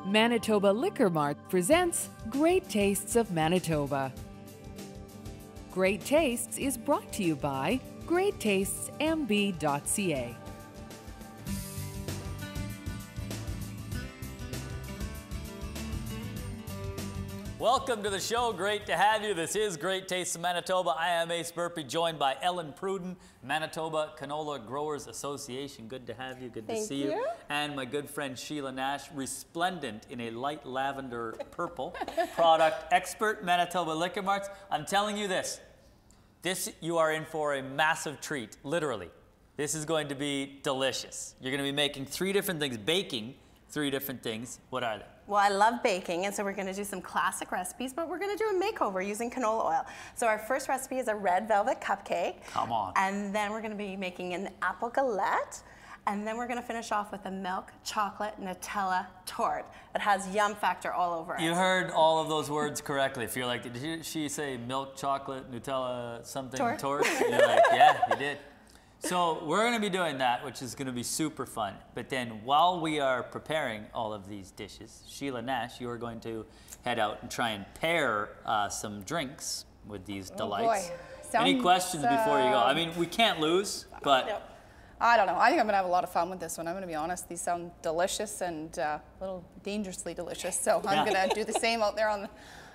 Manitoba Liquor Mart presents Great Tastes of Manitoba. Great Tastes is brought to you by GreatTastesMB.ca. Welcome to the show. Great to have you. This is Great Tastes of Manitoba. I am Ace Burpee, joined by Ellen Pruden, Manitoba Canola Growers Association. Good to have you. Good to see you. And my good friend Sheila Nash, resplendent in a light lavender purple, product expert, Manitoba Liquor Marts. I'm telling you this, you are in for a massive treat, literally. This is going to be delicious. You're going to be making 3 different things, baking 3 different things. What are they? Well, I love baking, and so we're going to do some classic recipes, but we're going to do a makeover using canola oil. So our first recipe is a red velvet cupcake. Come on. And then we're going to be making an apple galette, and then we're going to finish off with a milk chocolate Nutella tort. It has yum factor all over it. You heard all of those words correctly. If you're like, did she say milk chocolate Nutella something tort? You're like, yeah, you did. So we're going to be doing that, which is going to be super fun. But then while we are preparing all of these dishes, Sheila Nash, you are going to head out and try and pair some drinks with these delights. Boy. Any questions before you go? I mean, we can't lose, but... No. I don't know. I think I'm going to have a lot of fun with this one. I'm going to be honest. These sound delicious and a little dangerously delicious. So I'm going to do the same out there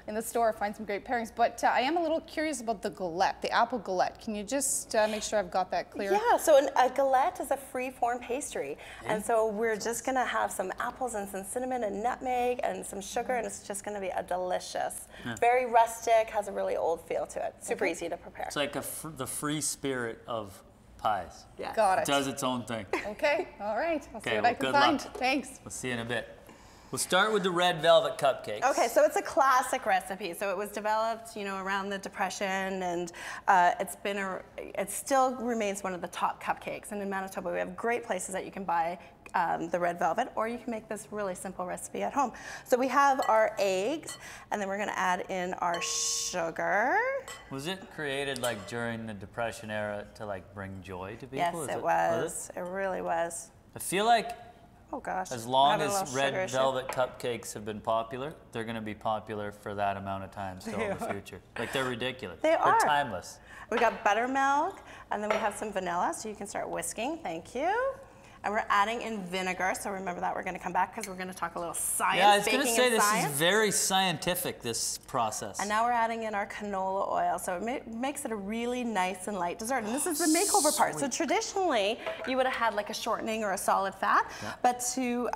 in the store, find some great pairings. But I am a little curious about the galette, the apple galette. Can you just make sure I've got that clear? Yeah, so a galette is a free-form pastry. And so we're just going to have some apples and some cinnamon and nutmeg and some sugar, and it's just going to be a delicious, very rustic, has a really old feel to it. Super easy to prepare. It's like the free spirit of pies. Yeah. Got it. It does its own thing. Okay, all right. I'll see what I can good find. luck. Thanks. We'll see you in a bit. We'll start with the red velvet cupcakes. Okay, so it's a classic recipe. So it was developed, you know, around the Depression, and it still remains one of the top cupcakes. And in Manitoba, we have great places that you can buy the red velvet, or you can make this really simple recipe at home. So we have our eggs, and then we're going to add in our sugar. Was it created like during the Depression era to like bring joy to people? Yes, it was. It really was. I feel like oh gosh, as long as red velvet cupcakes have been popular, they're going to be popular for that amount of time still in the future. Like they're ridiculous. They're timeless. We got buttermilk, and then we have some vanilla, so you can start whisking. Thank you. And we're adding in vinegar, so remember that we're going to come back because we're going to talk a little science. Yeah, I was going to baking say and this science. is very scientific, this process. And now we're adding in our canola oil, so it makes it a really nice and light dessert. And this is the makeover part. So traditionally, you would have had like a shortening or a solid fat, but to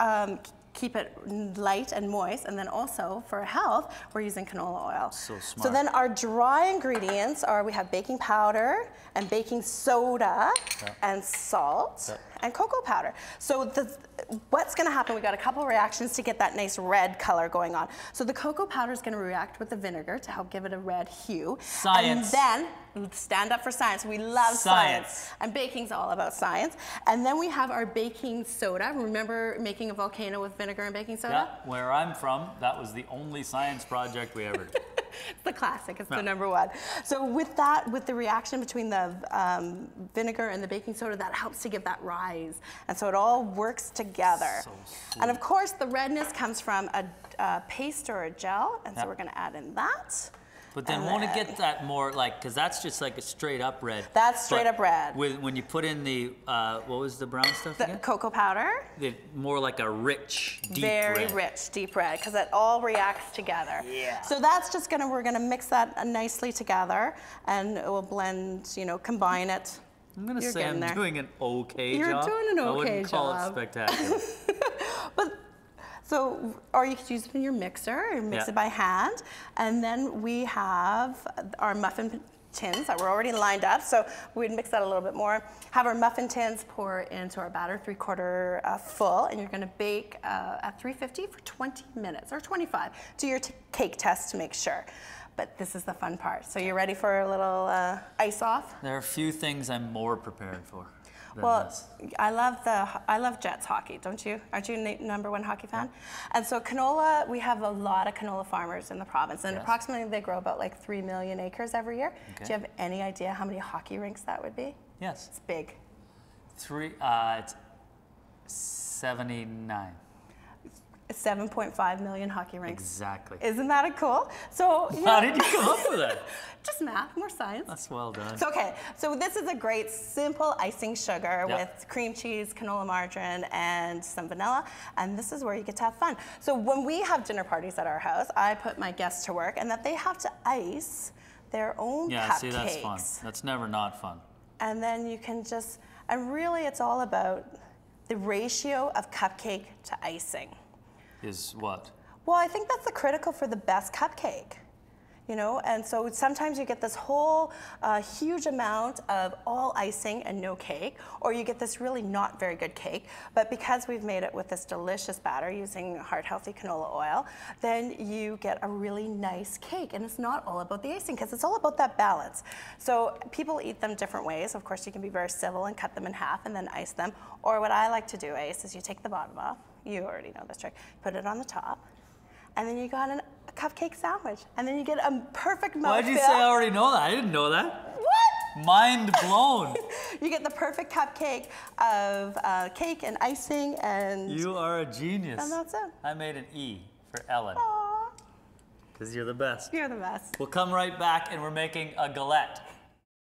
keep it light and moist, and then also for health, we're using canola oil. So smart. So then our dry ingredients are, we have baking powder and baking soda and salt and cocoa powder. So what's gonna happen, we got a couple of reactions to get that nice red color going on. So the cocoa powder is gonna react with the vinegar to help give it a red hue. Science. And then, stand up for science. We love science. And baking's all about science. And then we have our baking soda. Remember making a volcano with vinegar and baking soda? Yeah, where I'm from, that was the only science project we ever did. It's the classic, it's the #1. So with that, with the reaction between the vinegar and the baking soda, that helps to give that rise. And so it all works together. So sweet. And of course, the redness comes from a paste or a gel, and so we're gonna add in that. But then won't it get that more like, because that's just like a straight up red. That's straight up red. When you put in the, what was the brown stuff The again? cocoa powder. More like a rich, deep red. Very rich, deep red, because it all reacts together. Yeah. So that's just we're gonna mix that nicely together, and it will blend, you know, combine it. I'm gonna say I'm doing an okay job. You're doing an okay job. I wouldn't call it spectacular. Or you could use it in your mixer and mix it by hand. And then we have our muffin tins that were already lined up. So we'd mix that a little bit more. Have our muffin tins pour into our batter, 3/4 full, and you're gonna bake at 350 for 20 minutes, or 25. Do your cake test to make sure. But this is the fun part. So you're ready for a little ice off? There are a few things I'm more prepared for. Well, I love Jets hockey, don't you? Aren't you a #1 hockey fan? And so canola, we have a lot of canola farmers in the province, and approximately they grow about like 3 million acres every year. Do you have any idea how many hockey rinks that would be? Yes. It's big. It's 79. It's 7.5 million hockey rinks. Exactly. Isn't that cool? So how did you come up with that? Just math, more science. That's well done. So, okay, so this is a great simple icing sugar with cream cheese, canola margarine, and some vanilla, and this is where you get to have fun. So when we have dinner parties at our house, I put my guests to work, and that they have to ice their own cupcakes. See, that's fun. That's never not fun. And then you can just, and really it's all about the ratio of cupcake to icing. Is what? Well, I think that's the critical for the best cupcake. You know, and so sometimes you get this whole huge amount of all icing and no cake, or you get this really not very good cake. But because we've made it with this delicious batter using heart-healthy canola oil, then you get a really nice cake. And it's not all about the icing, because it's all about that balance. So people eat them different ways. Of course, you can be very civil and cut them in half and then ice them. Or what I like to do, Ace, is you take the bottom off. You already know this trick. Put it on the top. And then you got a cupcake sandwich. And then you get a perfect mouthfeel. Why'd you say I already know that? I didn't know that. What? Mind blown. You get the perfect cupcake of cake and icing and... You are a genius. And that's it. I made an E for Ellen. Aww. Because you're the best. You're the best. We'll come right back and we're making a galette.